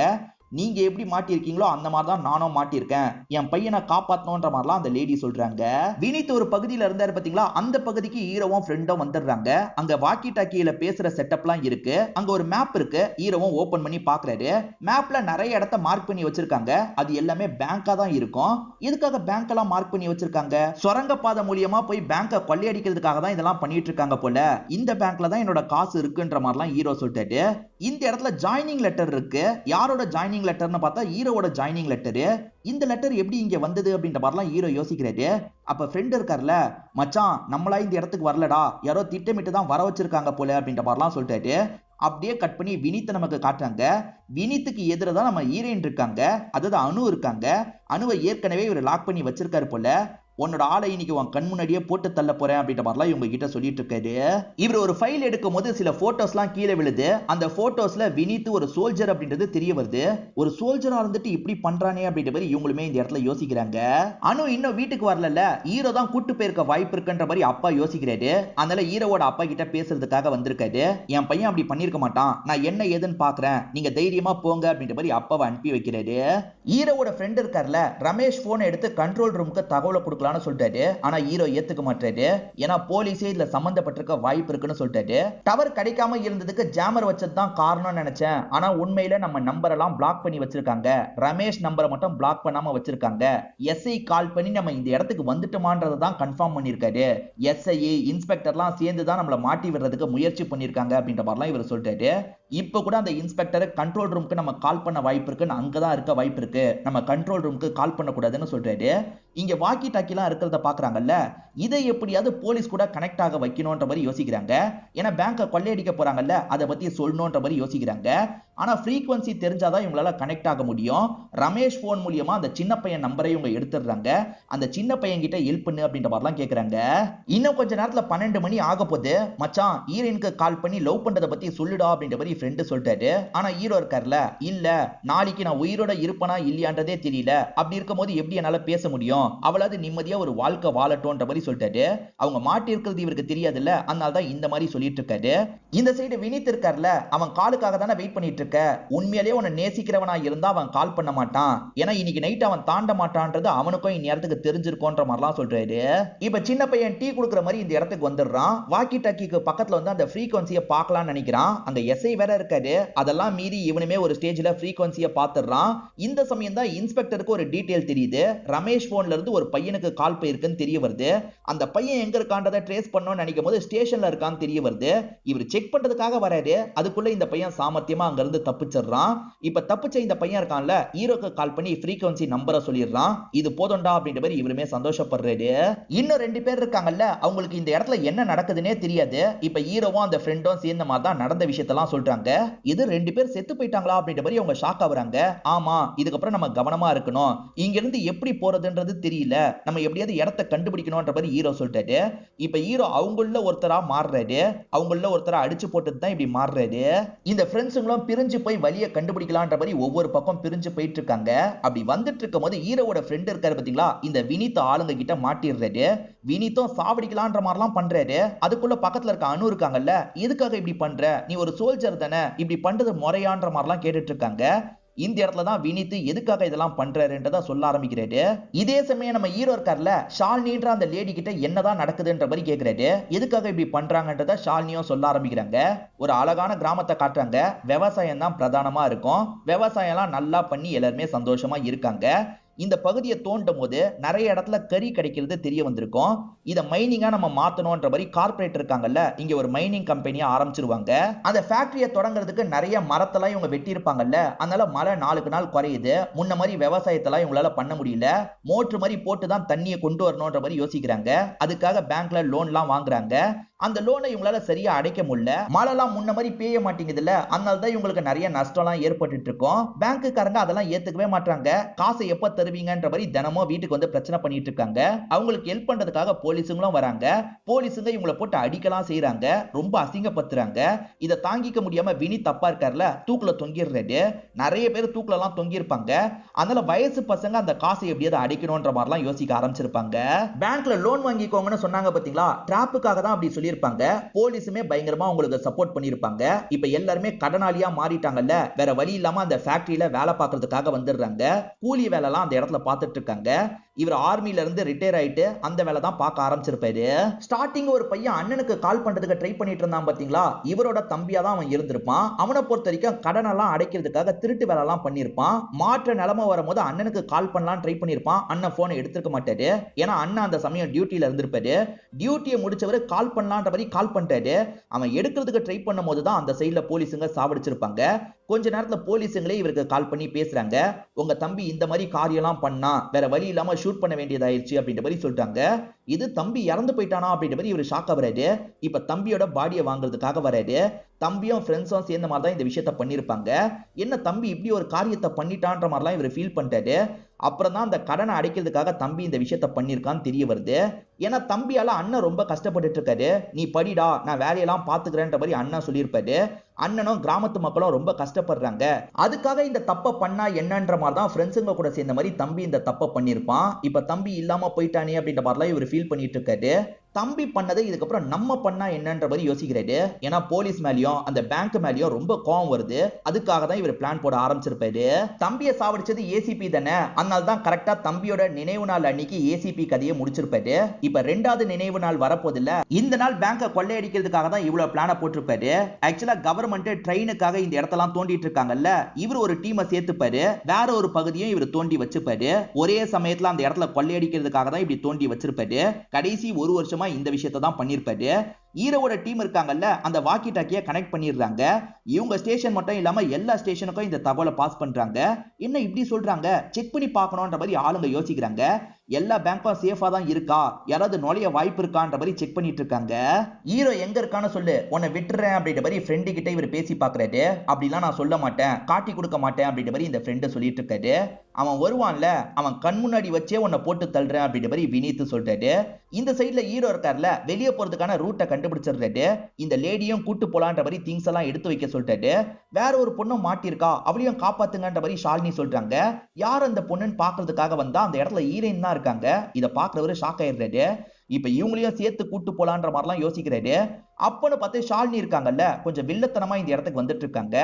நீங்க எப்படி மாட்டிருக்கீங்களோ அந்த மாதிரி தான் நானும் மாட்டிருக்கேன், என் பையனை காப்பாத்தணும்ன்ற மாதிரிலாம் அந்த லேடி சொல்றாங்க. வினீத் ஒரு பகுதியில இருந்தாரு பாத்தீங்களா, அந்த பகுதிக்கு ஹீரோவும் ஃப்ரெண்டும் வந்துடுறாங்க. அங்க வாக்கி டாக்கியில பேசுற செட்டப்லாம் இருக்கு. அங்க ஒரு மேப் இருக்கு. ஹீரோவும் ஓபன் பண்ணி பாக்குறாரு. மேப்ல நிறைய இடத்த மார்க் பண்ணி வச்சிருக்காங்க. அது எல்லாமே பேங்கா தான் இருக்கும். எதுக்காக பேங்க் எல்லாம் மார்க் பண்ணி வச்சிருக்காங்க? சுரங்க பாதை மூலியமா போய் பேங்கை கொள்ளையடிக்கிறதுக்காக தான் இதெல்லாம் பண்ணிட்டு இருக்காங்க போல. இந்த பேங்க்ல தான் என்னோட காசு இருக்குன்ற மாதிரிலாம் ஹீரோ சொல்லிட்டாரு. இந்த இடத்துல ஜாயினிங் லெட்டர் இருக்கு. யாரோட ஜாயினிங் லெட்டர்னு பார்த்தா ஹீரோவோட ஜாயினிங் லெட்டர். இந்த லெட்டர் எப்படி இங்க வந்தது அப்படின்ற மாதிரிலாம் ஹீரோ யோசிக்கிறாரு. அப்ப ஃப்ரெண்ட் இருக்கார்ல, மச்சான் நம்மளா இந்த இடத்துக்கு வரலடா, யாரோ திட்டமிட்டு தான் வர வச்சிருக்காங்க போல அப்படின்ற மாதிரிலாம் சொல்லிட்டாரு. அப்படியே கட் பண்ணி வினீத்தை நமக்கு காட்டுறாங்க. வினீத்துக்கு எதிர தான் நம்ம ஹீரோயின் இருக்காங்க, அதாவது அனு இருக்காங்க. அனுவை ஏற்கனவே இவர் லாக் பண்ணி வச்சிருக்காரு போல. உன்னோட ஆளை இன்னைக்கு உன் கண் முன்னாடியே போட்டு தள்ள போறேன் அப்படின்ற மாதிரிலாம் இவங்க கிட்ட சொல்லிட்டு இருக்காரு. இவர் ஒரு ஃபைல் எடுக்கும் போது சில போட்டோஸ்லாம் கீழே விழுது. அந்த போட்டோஸ்ல வினீத் ஒரு சோல்ஜர் அப்படின்றது தெரிய வருது. ஒரு சோல்ஜரா இருந்துட்டு இப்படி பண்றானே அப்படின்ற மாதிரி இவங்களுமே இந்த இடத்துல யோசிக்கிறாங்க. அனு இன்னும் வீட்டுக்கு வரல, ஹீரோ தான் கூட்டு போயிருக்க வாய்ப்பு இருக்குன்ற மாதிரி அப்பா யோசிக்கிறாரு. அதனால ஹீரோவோட அப்பா கிட்ட பேசுறதுக்காக வந்திருக்காரு. என் பையன் அப்படி பண்ணிருக்க மாட்டான், நான் என்ன ஏதுன்னு பாக்குறேன், நீங்க தைரியமா போங்க அப்படின்ற மாதிரி அப்பாவை அனுப்பி வைக்கிறாரு. ஹீரோவோட ஃப்ரெண்ட் இருக்கார்ல, ரமேஷ் போன் எடுத்து கண்ட்ரோல் ரூமுக்கு தகவலை கொடுக்கலாம் சொல்லிட்டாரு. ஆனா ஹீரோ ஏத்துக்க மாட்டாரு. ஏன்னா போலீஸே இதுல சம்பந்தப்பட்டிருக்க வாய்ப்பு இருக்குன்னு சொல்லிட்டாரு. டவர் கிடைக்காம இருந்ததுக்கு ஜாமர் வச்சது தான் காரணம் நினைச்சேன். ஆனா உண்மையில நம்ம நம்பர் எல்லாம் பிளாக் பண்ணி வச்சிருக்காங்க. ரமேஷ் நம்பரை மட்டும் பிளாக் பண்ணாம வச்சிருக்காங்க. எஸ்ஐ கால் பண்ணி நம்ம இந்த இடத்துக்கு வந்துட்டோமான்றதை தான் கன்ஃபார்ம் பண்ணிருக்காரு. எஸ்ஐ இன்ஸ்பெக்டர்லாம் சேர்ந்து தான் நம்மள மாட்டி விடுறதுக்கு முயற்சி பண்ணிருக்காங்க அப்படின்ற மாதிரிலாம் இவர் சொல்லிட்டாரு. இப்ப கூட அந்த இன்ஸ்பெக்டர் கண்ட்ரோல் ரூமுக்கு நம்ம கால் பண்ண வாய்ப்பு இருக்குன்னு அங்கதான் இருக்க வாய்ப்பு இருக்கு, நம்ம கண்ட்ரோல் ரூமுக்கு கால் பண்ண கூடாதுன்னு சொல்றாரு. இங்க வாக்கி டாக்கி எல்லாம் இருக்கிறத பாக்குறாங்கல்ல, இதை எப்படியாவது போலீஸ் கூட கனெக்ட் ஆக வைக்கணும்ன்ற மாதிரி யோசிக்கிறாங்க. ஏன்னா பேங்கை கொள்ளையடிக்க போறாங்கல்ல, அதை பத்தி சொல்லணும்ன்ற மாதிரி யோசிக்கிறாங்க. ஆனா ஃப்ரீக்வன்சி தெரிஞ்சாதான் இவங்களால கனெக்ட் ஆக முடியும். ரமேஷ் போன் மூலியமா அந்த சின்ன பையன் நம்பரை இவங்க எடுத்துடுறாங்க. அந்த சின்ன பையன் கிட்ட ஹெல்ப் பண்ணு அப்படின்ற மாதிரிலாம் கேக்குறாங்க. இன்னும் கொஞ்ச நேரத்துல 12 மணி ஆக போது. மச்சான் ஹீரோயினுக்கு கால் பண்ணி லவ் பண்றதை பத்தி சொல்லுடா அப்படின்ற மாதிரி ஃப்ரெண்டு சொல்லிட்டாரு. ஆனா ஹீரோ இருக்கார்ல, இல்ல நாளைக்கு நான் உயிரோட இருப்பனா இல்லையான்றதே தெரியல, அப்படி இருக்கும்போது எப்படி என்னால பேச முடியும், அவளாவது நிம்மதியா ஒரு வாழ்க்கை வாழட்டும்ன்ற மாதிரி சொல்லிட்டாரு. அவங்க மாட்டி இருக்கிறது இவருக்கு தெரியாதுல்ல, அதனால தான் இந்த மாதிரி சொல்லிட்டு இருக்காரு. இந்த சைடு வினித் இருக்கார்ல, அவன் காலுக்காக தானே வெயிட் பண்ணிட்டு இருக்க. உண்மையிலேயே உன்னை நேசிக்கிறவனா இருந்தா அவன் கால் பண்ண மாட்டான். ஏன்னா இன்னைக்கு நைட் அவன் தாண்ட மாட்டான்றது அவனுக்கும் இந்நேரத்துக்கு தெரிஞ்சிருக்கோன்ற மாதிரிலாம் சொல்றாரு. இப்ப சின்ன பையன் டீ குடுக்குற மாதிரி இந்த இடத்துக்கு வந்துடுறான். வாக்கி டாக்கிக்கு பக்கத்துல வந்து அந்த ஃப்ரீக்வன்சியை பார்க்கலாம்னு நினைக்கிறான். அங்க எஸ்ஐ வேற இருக்காரு. அதெல்லாம் மீறி இவனுமே ஒரு ஸ்டேஜ்ல ஃப்ரீக்வன்சியை பார்த்துடுறான். இந்த சமயம் தான் இன்ஸ்பெக்டருக்கு ஒரு டீடைல் தெரியுது. ரமேஷ் போன்ல இருந்து ஒரு பையனுக்கு கால் போயிருக்குன்னு தெரிய வருது. அந்த பையன் எங்க இருக்கான்றதை ட்ரேஸ் பண்ணணும்னு நினைக்கும் போது ஸ்டேஷன்ல இருக்கான்னு தெரிய வருது. இவர் செக் பண்றதுக்காக வராரு. அதுக்குள்ள இந்த பையன் சாமர்த்தியமா அங்க இருந்து தப்பிச்சிடுறான். இப்ப தப்பிச்ச இந்த பையன் இருக்கான்ல, ஹீரோக்கு கால் பண்ணி ஃப்ரீக்வன்சி நம்பரை சொல்லிடுறான். இது போதும்டா அப்படின்ற மாதிரி இவருமே சந்தோஷப்படுறாரு. இன்னும் 2 பேர் இருக்காங்கல்ல, அவங்களுக்கு இந்த இடத்துல என்ன நடக்குதுன்னே தெரியாது. இப்ப ஹீரோவும் அந்த ஃப்ரெண்டும் சேர்ந்த மாதிரி தான் நடந்த விஷயத்தெல்லாம் சொல்றாங்க. இது 2 பேர் செத்து போயிட்டாங்களா அப்படின்ற மாதிரி அவங்க ஷாக் ஆகுறாங்க. ஆமா, இதுக்கப்புறம் நம்ம கவனமா இருக்கணும், இங்க இருந்து எப்படி போறதுன்றது தெரியல, நம்ம எப்படியாவது இடத்தை கண்டுபிடிக்கணும்ன்ற மாதிரி ஹீரோ சொல்லிட்டாரு. இப்ப ஹீரோ அவங்கள ஒருத்தரா மாறுறாரு. அவங்கள ஒருத்தரா அடிச்சு போட்டுட்டு தான் இப்படி மாறுறாரு. இந்த ஃப்ரெண்ட்ஸுங்களும் பிரிஞ்சு போய் வழியை கண்டுபிடிக்கலான்ற மாதிரி ஒவ்வொரு பக்கம் பிரிஞ்சு போயிட்டு இருக்காங்க. அப்படி வந்துட்டு இருக்கும் போது ஹீரோவோட ஃப்ரெண்ட் இருக்காரு பாத்தீங்களா, இந்த வினித் ஆளுங்க கிட்ட மாட்டிடுறாரு. வினித்தும் சாவடிக்கலான்ற மாதிரிலாம் பண்றாரு. அதுக்குள்ள பக்கத்துல இருக்க அனு இருக்காங்கல்ல, எதுக்காக இப்படி பண்ற, நீ ஒரு சோல்ஜர் தானே, இப்படி பண்றது முறையான்ற மாதிரிலாம் கேட்டுட்டு இருக்காங்க. இந்த இடத்துல தான் வினித் எதுக்காக இதெல்லாம் பண்றாருன்றத சொல்ல ஆரம்பிக்கிறாரு. இதே சமயம் நம்ம ஹீரோ இருக்கார்ல, ஷாலினின்ற அந்த லேடி கிட்ட என்னதான் நடக்குதுன்ற மாதிரி கேக்குறாரு. எதுக்காக இப்படி பண்றாங்கன்றத ஷாலினியும் சொல்ல ஆரம்பிக்கிறாங்க. ஒரு அழகான கிராமத்தை காட்டுறாங்க. விவசாயம் தான் பிரதானமா இருக்கும். விவசாயம் எல்லாம் நல்லா பண்ணி எல்லாருமே சந்தோஷமா இருக்காங்க. இந்த பகுதியை தோண்டும் போது நிறைய இடத்துல கறி கிடைக்கிறது தெரிய வந்திருக்கும். இதை மைனிங்கா நம்ம மாத்தணும்ன்ற மாதிரி கார்பரேட் இருக்காங்கல்ல, இங்க ஒரு மைனிங் கம்பெனியை ஆரம்பிச்சிருவாங்க. அந்த ஃபேக்டரியை தொடங்குறதுக்கு நிறைய மரத்தெல்லாம் இவங்க வெட்டி இருப்பாங்கல்ல, அதனால மழை நாளுக்கு நாள் குறையுது. முன்ன மாதிரி விவசாயத்தெல்லாம் இவங்களால பண்ண முடியல. மோட்டர் மாதிரி போட்டு தான் தண்ணியை கொண்டு வரணும்ன்ற மாதிரி யோசிக்கிறாங்க. அதுக்காக பேங்க்ல லோன்லாம் வாங்குறாங்க. அந்த லோனை இவங்களால சரியா அடைக்க முடியல. மழைலாம் முன்ன மாதிரி பெய்ய மாட்டேங்குதுல்ல, அதனால தான் இவங்களுக்கு நிறைய நஷ்டம்லாம் ஏற்பட்டு இருக்கும். பேங்க்குக்காரங்க அதெல்லாம் ஏத்துக்கவே மாட்டாங்க. காசை எப்ப தருவீங்கன்ற மாதிரி தினமும் வீட்டுக்கு வந்து பிரச்சனை பண்ணிட்டு இருக்காங்க. அவங்களுக்கு ஹெல்ப் பண்றதுக்காக போலீஸுங்களும் வராங்க. போலீஸுங்க இவங்களை போட்டு அடிக்கலாம் செய்யறாங்க, ரொம்ப அசிங்கப்படுத்துறாங்க. இதை தாங்கிக்க முடியாம வினித் தப்பா இருக்கார்ல, தூக்குல தொங்கிடுறாரு. நிறைய பேர் தூக்குல எல்லாம் தொங்கி இருப்பாங்க. அதனால வயசு பசங்க அந்த காசை எப்படியாவது அடிக்கணும்ன்ற மாதிரிலாம் யோசிக்க ஆரம்பிச்சிருப்பாங்க. பேங்க்ல லோன் வாங்கிக்கோங்கன்னு சொன்னாங்க பாத்தீங்களா, டிராப்புக்காக தான் அப்படி சொல்லியிருப்பாங்க. போலீஸுமே பயங்கரமா உங்களுக்கு சப்போர்ட் பண்ணிருப்பாங்க. இப்ப எல்லாருமே கடனாளியா மாறிட்டாங்கல்ல, வேற வழி இல்லாம அந்த ஃபேக்டரியில வேலை பார்க்கறதுக்காக வந்துடுறாங்க. கூலி வேலை எல்லாம் அந்த இடத்துல பார்த்துட்டு இருக்காங்க. இவர் ஆர்மில இருந்து ரிட்டையர் ஆயிட்டு அந்த வேலை தான் பார்க்க ஆரம்பிச்சிருப்பாரு. ஸ்டார்டிங் ஒரு பையன் அண்ணனுக்கு கால் பண்றதுக்கு ட்ரை பண்ணிட்டு இருந்தான் பாத்தீங்களா, இவரோட தம்பியா தான் அவன் இருந்திருப்பான். அவனை பொறுத்த வரைக்கும் கடன் எல்லாம் அடைக்கிறதுக்காக திருட்டு வேலை எல்லாம் பண்ணிருப்பான். மாற்ற நிலைமை வரும்போது அண்ணனுக்கு கால் பண்ணலாம் ட்ரை பண்ணிருப்பான். அண்ணன் போனை எடுத்துக்க மாட்டாரு. ஏன்னா அண்ணன் அந்த சமயம் டியூட்டில இருந்திருப்பாரு. டியூட்டியை முடிச்சவரு கால் பண்ணலான்ற மாதிரி கால் பண்றாரு. அவன் எடுக்கிறதுக்கு ட்ரை பண்ணும் போது தான் அந்த சைட்ல போலீஸுங்க சாவடிச்சிருப்பாங்க. கொஞ்ச நேரத்துல போலீஸுங்களே இவருக்கு கால் பண்ணி பேசுறாங்க. உங்க தம்பி இந்த மாதிரி காரியம்லாம் பண்ணா, வேற வழி இல்லாம ஷூட் பண்ண வேண்டியதாயிருச்சு அப்படின்ற மாதிரி சொல்றாங்க. இது தம்பி இறந்து போயிட்டானா அப்படின்ற மாதிரி இவர் ஷாக் ஆகுறாரு. இப்ப தம்பியோட பாடியை வாங்குறதுக்காக வராரு. தம்பியும் ஃப்ரெண்ட்ஸும் சேர்ந்த மாதிரி தான் இந்த விஷயத்த பண்ணிருப்பாங்க. என்ன தம்பி இப்படி ஒரு காரியத்தை பண்ணிட்டான்ற மாதிரிலாம் இவர் ஃபீல் பண்ணிட்டாரு. அப்புறம் தான் அந்த கடனை அடைக்கிறதுக்காக தம்பி இந்த விஷயத்த பண்ணிருக்கான்னு தெரிய வருது. ஏன்னா தம்பியால அண்ணன் ரொம்ப கஷ்டப்பட்டுட்டு இருக்காரு. நீ படிடா, நான் வேலையெல்லாம் பாத்துக்கிறேன்ற மாதிரி அண்ணன் சொல்லியிருப்பாரு. அண்ணனும் கிராமத்து மக்களும் ரொம்ப கஷ்டப்படுறாங்க. அதுக்காக இந்த தப்பை பண்ணா என்னன்ற மாதிரி தான் ஃப்ரெண்ட்ஸுங்க கூட சேர்ந்த மாதிரி தம்பி இந்த தப்பை பண்ணிருப்பான். இப்ப தம்பி இல்லாம போயிட்டானே அப்படின்ற மாதிரிலாம் இவர் ஃபீல் பண்ணிட்டு இருக்காரு. தம்பி பண்ணதை இதுக்கப்புறம் நம்ம பண்ணா என்னன்ற மாதிரி யோசிக்கிறாரு. ஏன்னா போலீஸ் மேலயும் அந்த பேங்க் மேலயும் ரொம்ப கோவம் வருது. அதுக்காக தான் இவர் பிளான் போட ஆரம்பிச்சிருப்பாரு. தம்பியை சாவடிச்சது ஏசிபி தானே, அதனால தான் கரெக்டா தம்பியோட நினைவு நாள் அன்னைக்கு ஏசிபி கதையை முடிச்சிருப்பாரு. இப்ப 2வது நினைவு நாள் வரப்போதில்ல, இந்த நாள் பேங்கை கொள்ளையடிக்கிறதுக்காக தான் இவ்வளவு பிளான போட்டிருப்பாரு. ஆக்சுவலா கவர்மெண்ட் ட்ரெயினுக்காக இந்த இடத்தெல்லாம் தோண்டிட்டு இருக்காங்கல்ல, இவர் ஒரு டீமை சேர்த்துப்பாரு. வேற ஒரு பகுதியும் இவர் தோண்டி வச்சுப்பாரு. ஒரே சமயத்துல அந்த இடத்துல கொள்ளையடிக்கிறதுக்காக தான் இப்படி தோண்டி வச்சிருப்பாரு. கடைசி ஒரு வருஷமா இந்த விஷயத்தை தான் பண்ணிருப்பாரு. ஹீரோவோட டீம் இருக்காங்கல்ல அந்த வாக்கி டாக்கியை கனெக்ட் பண்ணிடுறாங்க. இவங்க ஸ்டேஷன் மட்டும் இல்லாம எல்லா ஸ்டேஷனுக்கும் இந்த தகவலை பாஸ் பண்றாங்க. என்ன இப்படி சொல்றாங்க, செக் பண்ணி பார்க்கணும்ன்ற மாதிரி ஆளுங்க யோசிக்கிறாங்க. எல்லா பேங்க்கும் சேஃபா தான் இருக்கா, யாராவது நுழைய வாய்ப்பு இருக்கான்ற மாதிரி செக் பண்ணிட்டு இருக்காங்க. ஹீரோ எங்க இருக்கான்னு சொல்லு, உன்னை விட்டுறேன் அப்படின்ற மாதிரி ஃப்ரெண்டு கிட்ட இவர் பேசி பாக்குறாரு. அப்படிலாம் நான் சொல்ல மாட்டேன், காட்டி கொடுக்க மாட்டேன் அப்படின்ற மாதிரி இந்த ஃப்ரெண்டு சொல்லிட்டு இருக்காரு. அவன் வருவான்ல, அவன் கண் முன்னாடி வச்சே உன்னை போட்டு தள்ளுறேன் அப்படின்ற மாதிரி வினீத் சொல்றாரு. இந்த சைட்ல ஹீரோ இருக்கார்ல, வெளியே போறதுக்கான ரூட்டை கண்டுபிடிச்சிடுறாரு. இந்த லேடியும் கூட்டு போலான்ற மாதிரி திங்ஸ் எல்லாம் எடுத்து வைக்க சொல்றாரு. வேற ஒரு பொண்ணும் மாட்டிருக்கா, அவளையும் காப்பாத்துங்கன்ற மாதிரி ஷாலினி சொல்றாங்க. யார் அந்த பொண்ணுன்னு பாக்குறதுக்காக வந்தா அந்த இடத்துல ஹீரோயின் தான் இருக்காங்க. இதை பாக்குறவரு ஷாக் ஆயிடுறாரு. இப்ப இவங்களையும் சேர்த்து கூட்டு போலான்ற மாதிரிலாம் யோசிக்கிறாரு. அப்பன்னு பார்த்து ஷாலினி இருக்காங்கல்ல, கொஞ்சம் வில்லத்தனமா இந்த இடத்துக்கு வந்துட்டு இருக்காங்க.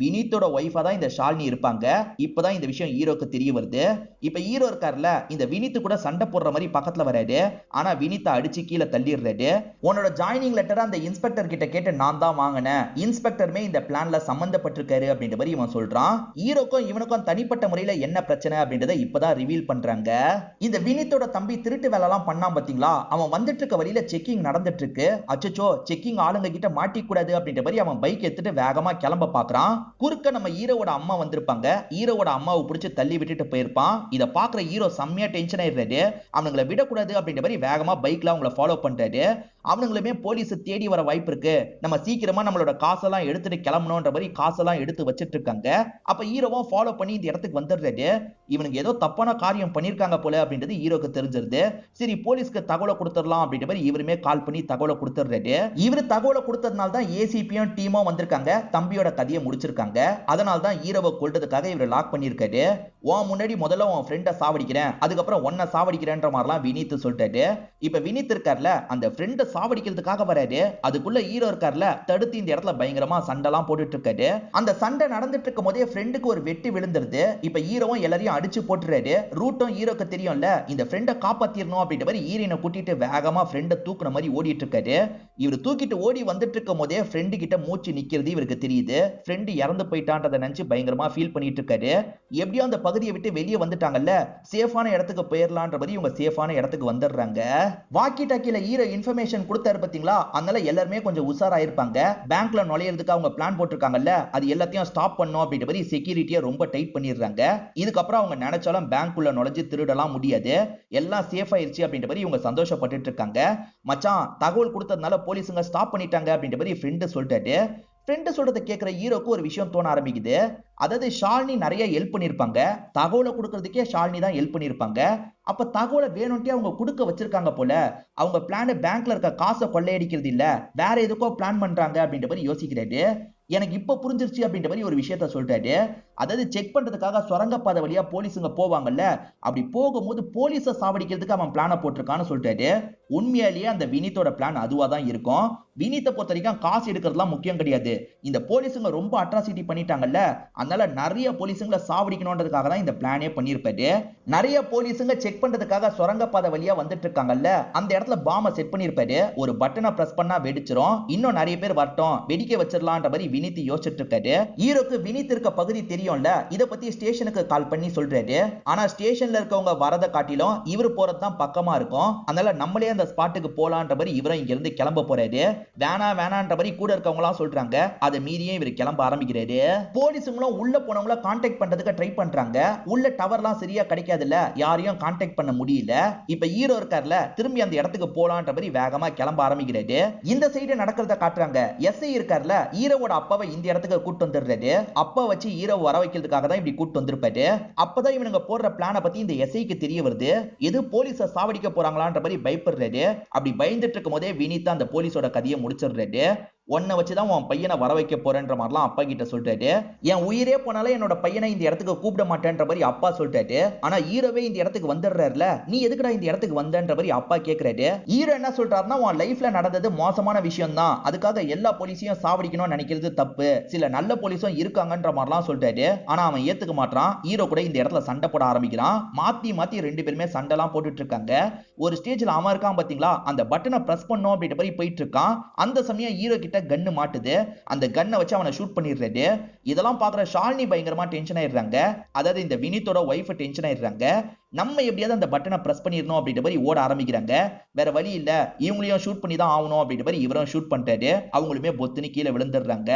வினீத்தோட ஒய்ஃபா தான் இந்த ஷாலினி இருப்பாங்க. இப்பதான் இந்த விஷயம் ஹீரோக்கு தெரிய வருது. இப்ப ஹீரோ இருக்காருல, இந்த வினீத் கூட சண்டை போடுற மாதிரி பக்கத்துல வராரு. ஆனா வினீத்தை அடிச்சு கீழே தள்ளிடுறாரு. உன்னோட ஜாயினிங் லெட்டர் அந்த இன்ஸ்பெக்டர் கிட்ட கேட்டு நான் தான் வாங்கினேன், இன்ஸ்பெக்டருமே இந்த பிளான்ல சம்பந்தப்பட்டிருக்காரு அப்படின்ற மாதிரி இவன் சொல்றான். ஹீரோக்கும் இவனுக்கும் தனிப்பட்ட முறையில என்ன பிரச்சனை அப்படின்றத இப்பதான் ரிவீல் பண்றாங்க. இந்த வினீத்தோட தம்பி திருட்டு வேலை எல்லாம் பண்ணான் பாத்தீங்களா, அவன் வந்துட்டு இருக்க வழியில செக்கிங் நடந்துட்டு இருக்கு. அச்சோ, செக்கிங் ஆளுங்க கிட்ட மாட்டிக்கூடாது அப்படின்ற மாதிரி அவன் பைக் எடுத்துட்டு வேகமா கிளம்ப பாக்குறான். குறுக்க நம்ம ஹீரோவோட அம்மா வந்திருப்பாங்க. ஹீரோவோட அம்மாவை பிடிச்சு தள்ளி விட்டுட்டு போயிருப்பான். இதை பாக்குற ஹீரோ செம்மையா டென்ஷன் ஆயிடுறாரு. அவனுங்களை விடக்கூடாது அப்படின்ற மாதிரி வேகமா பைக்ல அவங்கள ஃபாலோ பண்றாரு. அவனுங்களுமே போலீஸ் தேடி வர வாய்ப்பு இருக்கு, நம்ம சீக்கிரமா நம்மளோட காசெல்லாம் எடுத்துட்டு கிளம்பணும்ன்ற மாதிரி காசெல்லாம் எடுத்து வச்சிட்டு இருக்காங்க. அப்ப ஹீரோவும் ஃபாலோ பண்ணி இந்த இடத்துக்கு வந்துடுறாரு. இவனுக்கு ஏதோ தப்பான காரியம் பண்ணிருக்காங்க போல அப்படின்றது ஹீரோக்கு தெரிஞ்சிருது. சரி, போலீஸ்க்கு தகவலை கொடுத்துடலாம் அப்படின்ற மாதிரி இவருமே கால் பண்ணி தகவலை கொடுத்துடுறாரு. இவரு தகவலை கொடுத்ததுனால தான் ஏசிபியும் டீமும் வந்திருக்காங்க, தம்பியோட கதையை முடிச்சிருக்காங்க. அதனால தான் ஹீரோவை கொல்றதுக்காக இவரை லாக் பண்ணிருக்காரு. உன் முன்னாடி முதல்ல உன் ஃப்ரெண்டை சாவடிக்கிறேன், அதுக்கப்புறம் ஒன்ன சாவடிக்கிறேன்ற மாதிரிலாம் வினீத் சொல்லிட்டாரு. இப்ப வினீத் இருக்கார்ல, அந்த ஃப்ரெண்டை சாவடிக்கிறதுக்காக வராரு. அதுக்குள்ள ஹீரோ இருக்கார்ல, தடுத்து இந்த இடத்துல பயங்கரமா சண்டைலாம் போட்டுட்டு இருக்காரு. அந்த சண்டை நடந்துட்டு இருக்கும் போதே ஃப்ரெண்டுக்கு ஒரு வெட்டி விழுந்துருது. இப்ப ஹீரோவும் எல்லாரையும் அடிச்சு போட்டுறாரு. ரூட்டும் ஹீரோக்கு தெரியும்ல, இந்த ஃப்ரெண்டை காப்பாத்திரணும் அப்படின்ற மாதிரி ஹீரோனை கூட்டிட்டு வேகமா ஃப்ரெண்டை தூக்குன மாதிரி ஓடிட்டு இருக்காரு. இவர் தூக்கிட்டு ஓடி வந்துட்டு இருக்கும் போதே ஃப்ரெண்டு கிட்ட மூச்சு நிக்கிறது இவருக்கு தெரியுது. ஃப்ரெண்டு இறந்து போயிட்டான்றதை நினைச்சு பயங்கரமா ஃபீல் பண்ணிட்டு இருக்காரு. எப்படியோ அந்த பகுதியை விட்டு வெளியே வந்துட்டாங்கல்ல, சேஃபான இடத்துக்கு போயிடலான்ற மாதிரி இவங்க சேஃபான இடத்துக்கு வந்துடுறாங்க. வாக்கி டாக்கில ஹீரோ இன்ஃபர்மேஷன் கொடுத்தாரு பாத்தீங்களா, அதனால எல்லாருமே கொஞ்சம் உஷாராயிருப்பாங்க. பேங்க்ல நுழையிறதுக்கு அவங்க பிளான் போட்டிருக்காங்கல்ல, அது எல்லாத்தையும் ஸ்டாப் பண்ணும் அப்படின்ற மாதிரி செக்யூரிட்டியை ரொம்ப டைட் பண்ணிடுறாங்க. இதுக்கப்புறம் அவங்க நினைச்சாலும் பேங்க்குள்ள நுழைஞ்சு திருடலாம் முடியாது, எல்லாம் சேஃப் ஆயிருச்சு அப்படின்ற மாதிரி இவங்க சந்தோஷப்பட்டு இருக்காங்க. மச்சான், தகவல் கொடுத்ததுனால போலீஸுங்க ஸ்டாப் பண்ணிட்டாங்க அப்படின்ற மாதிரி ஃப்ரெண்டு சொல்லிட்டாரு. ஃப்ரெண்டு சொல்றதை கேட்கிற ஹீரோக்கு ஒரு விஷயம் தோண ஆரம்பிக்குது. அதாவது ஷாலினி நிறைய ஹெல்ப் பண்ணிருப்பாங்க, தகவலை கொடுக்கறதுக்கே ஷாலினி தான் ஹெல்ப் பண்ணிருப்பாங்க. அப்ப தகவலை வேணும்ட்டே அவங்க கொடுக்க வச்சிருக்காங்க போல. அவங்க பிளான் பேங்க்ல இருக்க காசை கொள்ளையடிக்கிறது இல்ல, வேற எதுக்கோ பிளான் பண்றாங்க அப்படின்ற மாதிரி யோசிக்கிறாரு. எனக்கு இப்ப புரிஞ்சிருச்சு அப்படின்ற மாதிரி ஒரு விஷயத்த சொல்லிட்டாரு. அதாவது செக் பண்றதுக்காக சுரங்கப்பாதை வழியா போலீஸுங்க போவாங்கல்ல, அப்படி போகும்போது போலீஸை சாவடிக்கிறதுக்கு அவன் பிளான போட்டிருக்கான்னு சொல்லிட்டாரு. உண்மையாலேயே அந்த வினீத்தோட பிளான் அதுவா தான் இருக்கும். வினீத்தை பொறுத்த வரைக்கும் காசு எடுக்கிறதுலாம் முக்கியம் கிடையாது, இந்த போலீஸுங்க ரொம்ப அட்ராசிட்டி பண்ணிட்டாங்கல்ல, அதனால நிறைய போலீஸுங்களை சாவடிக்கணும்ன்றதுக்காக தான் இந்த பிளானே பண்ணிருப்பாரு. நிறைய போலீஸுங்க செக் பண்றதுக்காக சுரங்கப்பாதை வழியா வந்துட்டு இருக்காங்கல்ல, அந்த இடத்துல பாம்பை செட் பண்ணிருப்பாரு. ஒரு பட்டனை பிரஸ் பண்ணா வெடிச்சிரும், இன்னும் நிறைய பேர் வரட்டும் வெடிக்க வச்சிடலான்ற மாதிரி வினீத் யோசிச்சுட்டு இருக்காரு. ஹீரோக்கு வினீத் இருக்க பகுதி தெரியும்ல, இத பத்தி ஸ்டேஷனுக்கு கால் பண்ணி சொல்றாரு. ஆனா ஸ்டேஷன்ல இருக்கவங்க வரத காட்டிலும் இவரு போறது தான் பக்கமா இருக்கும். அதனால நம்மளே அந்த ஸ்பாட்டுக்கு போலான்ற மாதிரி இவரும் இங்க இருந்து கிளம்ப போறாரு. வேணான்ற மாதிரி கூட இருக்கவங்க எல்லாம் சொல்றாங்க. அதை மீறியே இவர் கிளம்ப ஆரம்பிக்கிறாரு. போலீஸுங்களும் உள்ள போனவங்கள கான்டாக்ட் பண்றதுக்கு ட்ரை பண்றாங்க. உள்ள டவர்லாம் சரியா கிடைக்காதுல்ல, யாரையும் கான்டாக்ட் பண்ண முடியல. இப்ப ஹீரோ இருக்கார்ல, திரும்பி அந்த இடத்துக்கு போலான்ற மாதிரி வேகமா கிளம்ப ஆரம்பிக்கிறாரு. இந்த சைடு நடக்கிறத காட்டுறாங்க. எஸ்ஐ இருக்கார்ல, ஹீரோவோட அப்பாவை இந்த இடத்துக்கு கூட்டு வந்துடுறாரு. அப்பா வச்சு ஹீரோ வர வைக்கிறதுக்காக தான் இப்படி கூட்டு வந்திருப்பாரு. அப்பதான் இவனுங்க போடுற பிளான பத்தி இந்த எஸ்ஐக்கு தெரிய வருது. எது போலீஸை சாவடிக்க போறாங்களான்ற மாதிரி பயப்படுறாரு. அப்படி பயந்துட்டு இருக்கும் போதே வினீத் அந்த போலீஸோட கதையை முடிச்சிடுறாரு. ஒன்ன வச்சுதான் உன் பையனை வர வைக்க போறேன்ற மாதிரிலாம் அப்பா கிட்ட சொல்றாரு. என் உயிரே போனாலும் என்னோட பையனை இந்த இடத்துக்கு கூப்பிட மாட்டேன்ற மாதிரி அப்பா சொல்றாரு. ஆனா ஹீரோவே இந்த இடத்துக்கு வந்துடுறாருல, நீ எதுக்குடா இந்த இடத்துக்கு வந்தன்ற மாதிரி அப்பா கேக்குறாரு. ஹீரோ என்ன சொல்றாருன்னா, உன் லைஃப்ல நடந்தது மோசமான விஷயம் தான், அதுக்காக எல்லா போலீஸையும் சாவடிக்கணும்னு நினைக்கிறது தப்பு, சில நல்ல போலீஸும் இருக்காங்கன்ற மாதிரிலாம் சொல்றாரு. ஆனா அவன் ஏத்துக்க மாட்டான். ஹீரோ கூட இந்த இடத்துல சண்டை போட ஆரம்பிக்கிறான். மாத்தி மாத்தி ரெண்டு பேருமே சண்டைலாம் போட்டுட்டு இருக்காங்க. ஒரு ஸ்டேஜ்ல அவன் இருக்கான் பாத்தீங்களா, அந்த பட்டனை பிரஸ் பண்ணும் அப்படின்ற மாதிரி போயிட்டு இருக்கான். அந்த சமயம் ஹீரோ கிட்ட கிட்ட கன்னு மாட்டுது. அந்த கன்னை வச்சு அவனை ஷூட் பண்ணிடுறாரு. இதெல்லாம் பாக்குற ஷாலினி பயங்கரமா டென்ஷன் ஆயிடுறாங்க. அதாவது இந்த வினித்தோட ஒய்ஃப் டென்ஷன் ஆயிடுறாங்க. நம்ம எப்படியாவது அந்த பட்டனை பிரஸ் பண்ணிடணும் அப்படின்ற மாதிரி ஓட ஆரம்பிக்கிறாங்க. வேற வழி இல்ல, இவங்களையும் ஷூட் பண்ணி தான் ஆகணும் அப்படின்ற மாதிரி இவரும் ஷூட் பண்ணிட்டாரு. அவங்களுமே பொத்துன்னு கீழே விழுந்துடுறாங்க.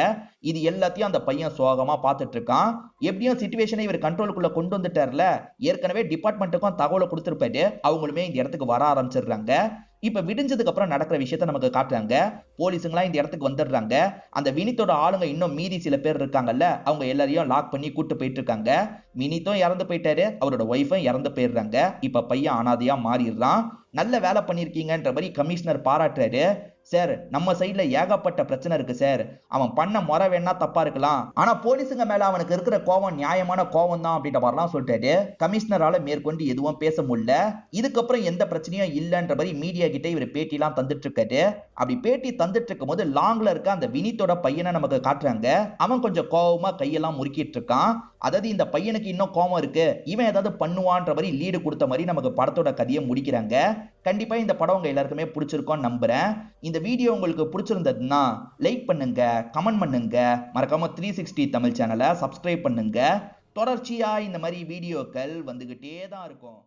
இது எல்லாத்தையும் அந்த பையன் சோகமா பார்த்துட்டு இருக்கான். எப்படியும் சிச்சுவேஷனை இவர் கண்ட்ரோலுக்குள்ள கொண்டு வந்துட்டார்ல. ஏற்கனவே டிபார்ட்மெண்ட்டுக்கும் தகவலை கொடுத்துருப்பாரு. அவங்களுமே இந்த இடத்துக்கு வர ஆரம்பிச்சிடுறாங்க. இப்ப விடிஞ்சதுக்கு அப்புறம் நடக்கிற விஷயத்த நமக்கு காட்டுறாங்க. போலீஸுங்களா இந்த இடத்துக்கு வந்துடுறாங்க. அந்த வினித்தோட ஆளுங்க இன்னும் மீதி சில பேர் இருக்காங்கல்ல, அவங்க எல்லாரையும் லாக் பண்ணி கூட்டு போயிட்டு இருக்காங்க. வினித்தும் இறந்து போயிட்டாரு, அவரோட ஒய்ஃபும் இறந்து போயிடுறாங்க. இப்ப பையன் அனாதையா மாறிடுறான். நல்ல வேலை பண்ணிருக்கீங்கன்ற மாதிரி கமிஷனர் பாராட்டுறாரு. சார், நம்ம சைட்ல ஏகப்பட்ட பிரச்சனை இருக்கு சார். அவன் பண்ண முறை வேணா தப்பா இருக்கலாம், ஆனா போலீஸுங்க மேல அவனுக்கு இருக்கிற கோவம் நியாயமான கோவம் தான் அப்படின்ற மாதிரிலாம் சொல்லிட்டாரு. கமிஷனரால மேற்கொண்டு எதுவும் பேச முடியல. இதுக்கப்புறம் எந்த பிரச்சனையும் இல்லைன்ற மாதிரி மீடியா கிட்ட இவர் பேட்டி எல்லாம் தந்துட்டு இருக்காரு. அப்படி பேட்டி தந்துட்டு இருக்கும் போது லாங்ல இருக்க அந்த வினித்தோட பையனை நமக்கு காட்டுறாங்க. அவன் கொஞ்சம் கோவமா கையெல்லாம் முறுக்கிட்டு இருக்கான். அதாவது இந்த பையனுக்கு இன்னும் கோவம் இருக்கு, இவன் ஏதாவது பண்ணுவான்ற மாதிரி லீடு கொடுத்த மாதிரி நமக்கு படத்தோட கதையை முடிக்கிறாங்க. கண்டிப்பா இந்த படம் உங்க எல்லாருக்குமே பிடிச்சிருக்கும் நம்புறேன். இந்த வீடியோ உங்களுக்கு பிடிச்சிருந்ததுன்னா லைக் பண்ணுங்க, கமெண்ட் பண்ணுங்க, மறக்காம 360 தமிழ் சேனலை சப்ஸ்கிரைப் பண்ணுங்க. தொடர்ச்சியா இந்த மாதிரி வீடியோக்கள் வந்துகிட்டே தான் இருக்கும்.